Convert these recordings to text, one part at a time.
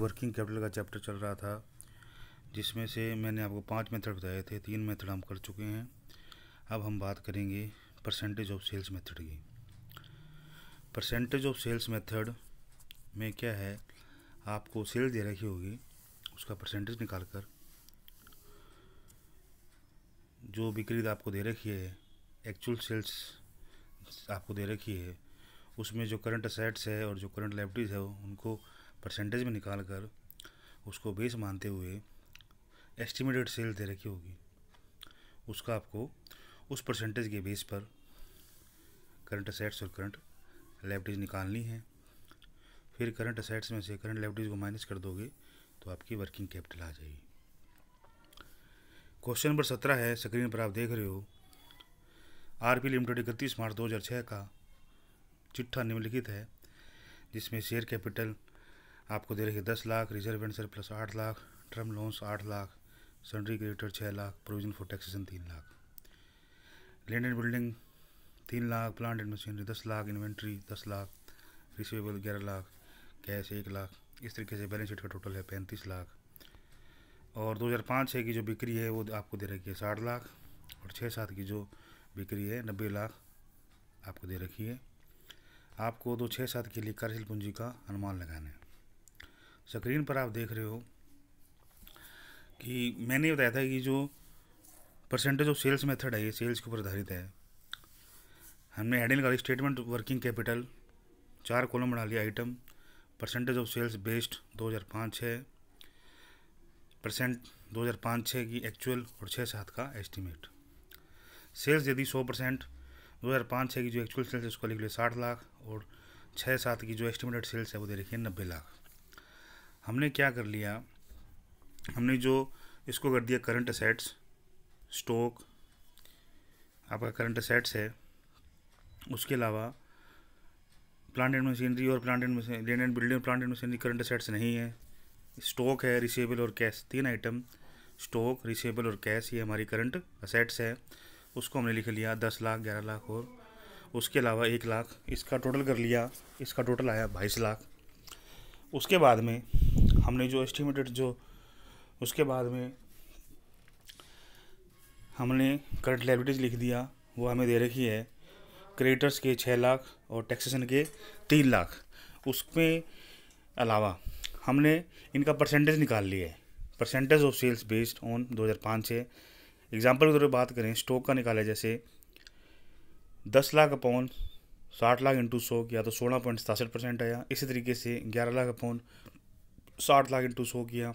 Working capital का chapter चल रहा था, जिसमें से मैंने आपको 5 मेथड बताए थे। 3 मेथड हम कर चुके हैं। अब हम बात करेंगे परसेंटेज ऑफ सेल्स मेथड की। परसेंटेज ऑफ सेल्स मेथड में क्या है, आपको सेल दे रखी होगी, उसका परसेंटेज निकाल कर जो बिक्री आपको दे रखी है, एक्चुअल सेल्स आपको दे रखी है, उसमें जो करंट असेट्स है और जो करंट लायबिलिटीज़ है उनको परसेंटेज में निकाल कर उसको बेस मानते हुए एस्टिमेटेड सेल दे रखी होगी, उसका आपको उस परसेंटेज के बेस पर करंट असेट्स और करंट लायबिलिटीज़ निकालनी है। फिर करंट असेट्स में से करंट लायबिलिटीज़ को माइनस कर दोगे तो आपकी वर्किंग कैपिटल आ जाएगी। क्वेश्चन नंबर 17 है, स्क्रीन पर आप देख रहे हो। आरपी लिमिटेड 31 मार्च 2006 का चिट्ठा निम्नलिखित है, जिसमें शेयर कैपिटल आपको दे रखी 10 lakh, reserve and surplus 8 lakh, term loans 8 lakh, sundry creditor 6 lakh, provision for taxation 3 lakh, land and building 3 lakh, plant and machinery 10 lakh, inventory 10 lakh, receivable 11 lakh, cash 1 lakh. इस तरीके से बैलेंस शीट का टोटल है 35 लाख। और 2005-6 की जो बिक्री है वो आपको दे रखी है 60 लाख, और 6-7 की जो बिक्री है 90 लाख आपको दे रखी है। आपको 6-7 के लिए कार्यशील पूंजी का अनुमान लगाना है। स्क्रीन पर आप देख रहे हो कि मैंने बताया था कि जो परसेंटेज ऑफ सेल्स मेथड है ये सेल्स के ऊपर आधारित है। हमने हेडिंग निकाली स्टेटमेंट वर्किंग कैपिटल, 4 कॉलम बना लिया। Item percentage of sales based 2005-6 percent, 2005-6 की एक्चुअल और 6-7 का एस्टीमेट। सेल्स यदि 100%, 2005-6 की जो एक्चुअल सेल्स है उसको लिख लिया 60 लाख, और 6-7 की जो एस्टिमेटेड सेल्स है वो दे रखी है 90 लाख। हमने क्या कर लिया, हमने जो इसको कर दिया करंट असेट्स, स्टॉक आपका करंट असेट्स है, उसके अलावा प्लांट एंड मशीनरी और land and building, plant and machinery current assets नहीं है। स्टॉक है, रिसीवेबल और कैश, 3 आइटम, स्टॉक, रिसीवेबल और कैश, ये हमारी करंट असेट्स है। उसको हमने लिख लिया 10 लाख, 11 लाख और उसके अलावा 1 लाख। इसका टोटल कर लिया, इसका टोटल आया 22 लाख। उसके बाद में हमने जो एस्टिमेटेड उसके बाद में हमने करंट लायबिलिटीज़ लिख दिया, वो हमें दे रखी है क्रेडिटर्स के 6 लाख और टैक्सेशन के 3 लाख। उसमें अलावा हमने इनका परसेंटेज निकाल लिया है, percentage of sales based on 2005-6। Example की तरह बात करें, स्टॉक का निकाले, जैसे 10 लाख अपॉन 60 लाख इंटू 100 किया तो 16.67% आया। इसी तरीके से 11 लाख अपॉन 60 लाख इंटू 100 किया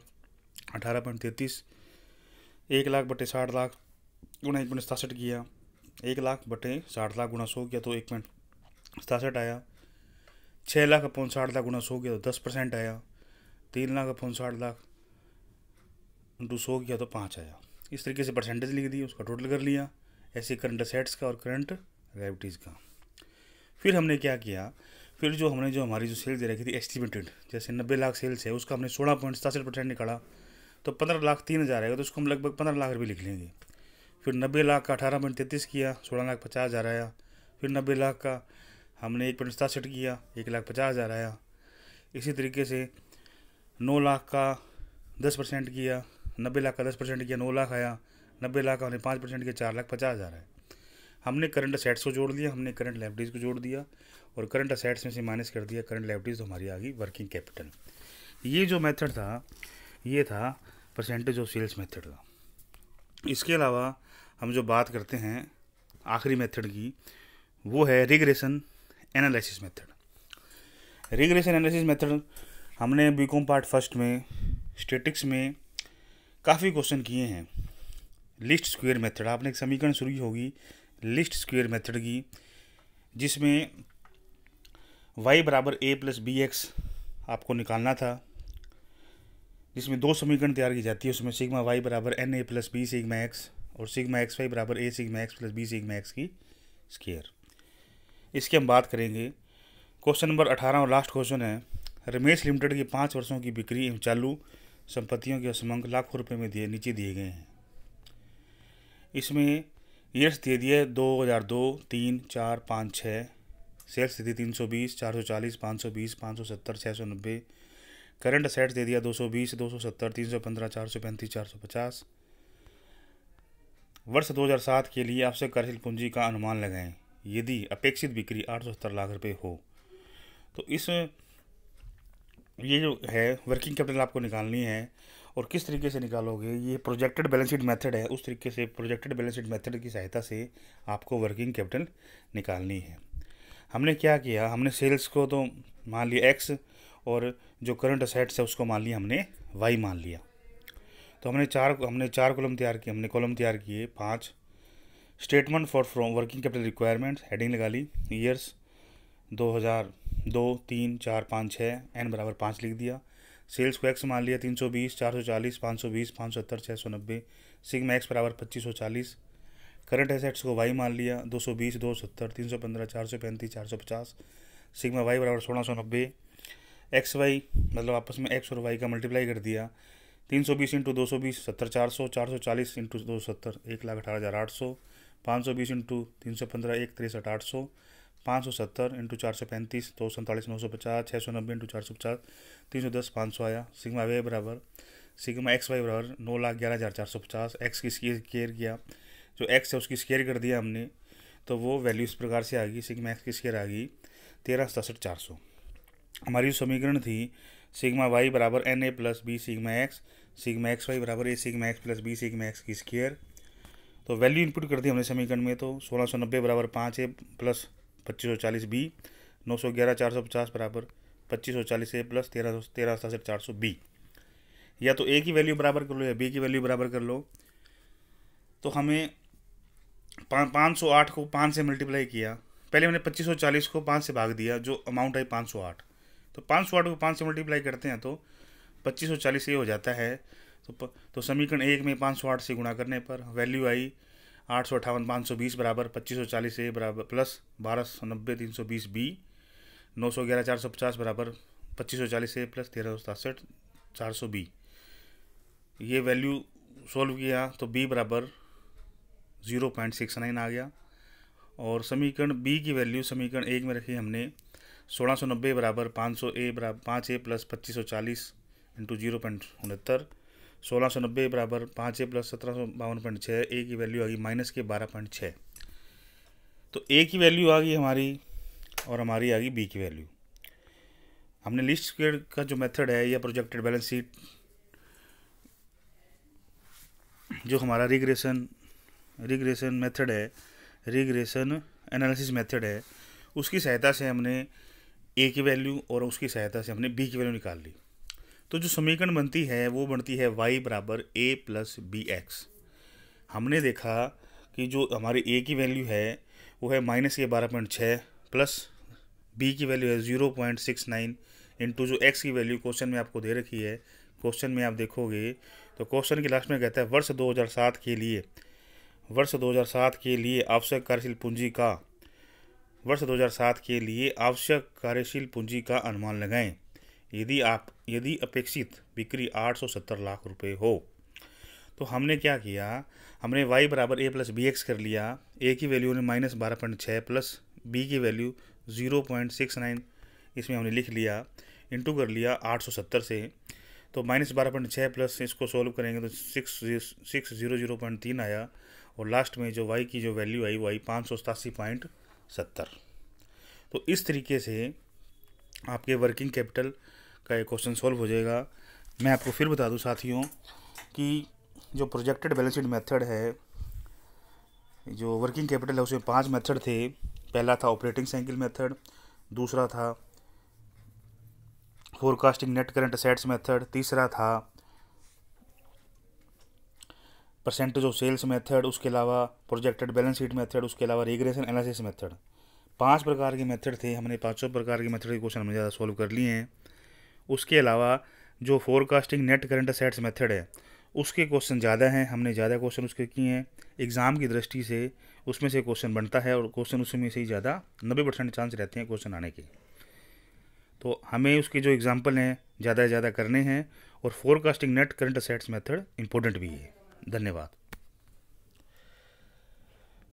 18.33। 1 लाख बटे 60 लाख गुणा 1.67 किया, 1 लाख बटे 60 लाख गुणा 100 किया तो 1.67 आया। 6 लाख अपॉन 60 लाख गुणा 100 किया तो 10% आया। 3 लाख अपॉन 60 लाख इंटू 100 किया तो 5 आया। इस तरीके से परसेंटेज लिख दी, उसका टोटल कर लिया, ऐसे करंट असेट्स का और करंट लायबिलिटीज़ का। फिर हमने क्या किया, फिर जो हमारी जो सेल दे रखी थी एस्टिमेटेड, जैसे 90 लाख सेल्स है, उसका हमने 16.67% निकाला तो 15 लाख 3,000 आएगा, तो उसको हम लगभग 15 लाख रुपये लिख लेंगे। फिर 90 लाख का 18.33 किया, 16,50,000 आया। फिर 90 लाख का हमने 1.67 किया, 1,50,000 आया। इसी तरीके से 9 लाख का 10% किया, 90 लाख का 10% किया, 9 लाख आया। 90 लाख का हमने 5% किया, 4,50,000 है। हमने करंट असेट्स को जोड़ दिया, हमने करंट लायबिलिटीज़ को जोड़ दिया, और करंट असेट्स में से माइनस कर दिया करंट लायबिलिटीज़, तो हमारी आ गई वर्किंग कैपिटल। ये जो मेथड था ये था परसेंटेज ऑफ सेल्स मेथड का। इसके अलावा हम जो बात करते हैं आखिरी मेथड की, वो है regression analysis method. Regression analysis method हमने बीकॉम पार्ट फर्स्ट में स्टैटिक्स में काफ़ी क्वेश्चन किए हैं। लिस्ट स्क्वायर मेथड, आपने एक समीकरण शुरू की होगी लिस्ट स्क्वायर मेथड की, जिसमें y बराबर a प्लस बी एक्स आपको निकालना था, जिसमें 2 समीकरण तैयार की जाती है। उसमें सिग्मा y बराबर N A plus B sigma X और सिग्मा एक्स वाई बराबर a sigma x plus B sigma x की स्क्वायर। इसकी हम बात करेंगे। क्वेश्चन नंबर 18 और लास्ट क्वेश्चन है, रमेश लिमिटेड की 5 वर्षों की बिक्री एवं चालू संपत्तियों के असमंग लाखों रुपए में नीचे दिए गए हैं। इसमें ईयर्स दे दिए 2002, 3, 4, 5, 6। सेल्स स्थिति 320, 440, 520, 570, 690। करंट असेट्स दे दिया 220, 270, 315, 435, 450। वर्ष 2007 के लिए आवश्यक कार्यशील पूंजी का अनुमान लगाएं यदि अपेक्षित बिक्री 870 लाख रुपए हो। तो इस ये जो है वर्किंग कैपिटल आपको निकालनी है, और किस तरीके से निकालोगे, ये प्रोजेक्टेड बैलेंस शीट मेथड है। उस तरीके से प्रोजेक्टेड बैलेंस शीट मेथड की सहायता से आपको वर्किंग कैपिटल निकालनी है। हमने क्या किया, हमने सेल्स को तो मान लिया एक्स, और जो करंट असेट्स है उसको मान लिया हमने वाई मान लिया। तो हमने चार कॉलम तैयार किए, हमने कॉलम तैयार किए 5। Statement for from working capital requirements, heading लगा ली, ईयर्स 2002, 3, 4, 5, 6, n बराबर 5 लिख दिया। सेल्स को एक्स मान लिया 320, 440, 520, 570, 690, सिग्मा एक्स बराबर 2540। करंट एसेट्स को वाई मान लिया 220, 270, 315, 435, 450, सिग्मा वाई बराबर 1690। एक्स वाई मतलब आपस में एक्स और वाई का मल्टीप्लाई कर दिया, 320 into 220 70 400, 440 into 270 1,18,800, 520 into 315 1,63,800, 570 into 435 247 950, 690 into 450 310 500 आया। सिग्मा वाई बराबर सिग्मा एक्स वाई बराबर 9,11,450। एक्स की स्केयर किया, जो एक्स है उसकी स्केयर कर दिया हमने, तो वो वैल्यू इस प्रकार से आ गई, सिग्मा एक्स की स्केयर आ गई 13,67,400। हमारी जो समीकरण थी सिग्मा वाई बराबर N A plus B sigma x Y बराबर a sigma x plus B sigma x की स्केयर। तो वैल्यू इनपुट कर दी हमने समीकरण में, तो 1690 बराबर 5 ए प्लस 2540 बी, 911,450 बराबर 2540 ए प्लस 13,67,400 बी। या तो ए की वैल्यू बराबर कर लो या बी की वैल्यू बराबर कर लो। तो हमें 508 को 5 से मल्टीप्लाई किया, पहले हमने 2540 को 5 से भाग दिया, जो अमाउंट आई 508। तो 508 को 5 से मल्टीप्लाई करते हैं तो 2540 ये हो जाता है। तो समीकरण 1 में 508 से गुणा करने पर वैल्यू आई 858 520 बराबर 2540 ए बराबर प्लस 1290 320 बी, 911 450 बराबर 2540 ए प्लस 1367 400 बी। ये वैल्यू सोल्व किया तो बी बराबर 0.69 आ गया। और समीकरण बी की वैल्यू समीकरण 1 में रखी हमने 1690 बराबर 500 ए बराबर 5 ए प्लस 2540 इंटू 0.69, 1690 बराबर 5 ए प्लस 1752.6, ए की वैल्यू आ गई माइनस के 12.6। तो ए की वैल्यू आ गई हमारी और हमारी आ गई बी की वैल्यू। हमने लिस्ट स्क्वायर का जो मेथड है या प्रोजेक्टेड बैलेंस शीट, जो हमारा रिग्रेशन मेथड है, रिग्रेशन एनालिसिस मेथड है, उसकी सहायता से हमने ए की वैल्यू और उसकी सहायता से हमने बी की वैल्यू निकाल ली। तो जो समीकरण बनती है वो बनती है y बराबर ए प्लस बी एक्स। हमने देखा कि जो हमारी ए की वैल्यू है वो है माइनस के 12.6 प्लस बी की वैल्यू है 0.69 इंटू जो एक्स की वैल्यू क्वेश्चन में आपको दे रखी है। क्वेश्चन में आप देखोगे तो क्वेश्चन के लास्ट में कहता है वर्ष 2007 के लिए आवश्यक कार्यशील पूंजी का अनुमान लगाएं यदि अपेक्षित बिक्री 870 लाख रुपए हो। तो हमने क्या किया, हमने y बराबर ए प्लस बी एक्स कर लिया। ए की वैल्यू ने माइनस 12.6 प्लस बी की वैल्यू 0.69 इसमें हमने लिख लिया, इंटू कर लिया 870 से। तो माइनस 12.6 प्लस इसको सोल्व करेंगे तो 600.3 आया, और लास्ट में जो y की जो वैल्यू आई वो आई 587.70। तो इस तरीके से आपके वर्किंग कैपिटल का एक क्वेश्चन सॉल्व हो जाएगा। मैं आपको फिर बता दूं साथियों कि जो प्रोजेक्टेड बैलेंस शीट मेथड है, जो वर्किंग कैपिटल है, उसमें 5 मेथड थे। पहला था ऑपरेटिंग साइकिल मेथड, दूसरा था forecasting net current assets method, तीसरा था परसेंटेज ऑफ सेल्स मेथड, उसके अलावा प्रोजेक्टेड बैलेंस शीट मेथड, उसके अलावा रिग्रेशन एनालिसिस मेथड। 5 प्रकार के मेथड थे। हमने 500 प्रकार के मेथड के क्वेश्चन हमने ज़्यादा सॉल्व कर लिए हैं। उसके अलावा जो forecasting net current assets method है उसके क्वेश्चन ज़्यादा हैं, हमने ज़्यादा क्वेश्चन उसके किए हैं। एग्ज़ाम की दृष्टि से उसमें से क्वेश्चन बनता है और क्वेश्चन उसमें से ही ज़्यादा 90% चांस रहते हैं क्वेश्चन आने के। तो हमें उसके जो एग्जाम्पल हैं ज़्यादा से ज़्यादा करने हैं, और forecasting net current assets method important भी है। धन्यवाद।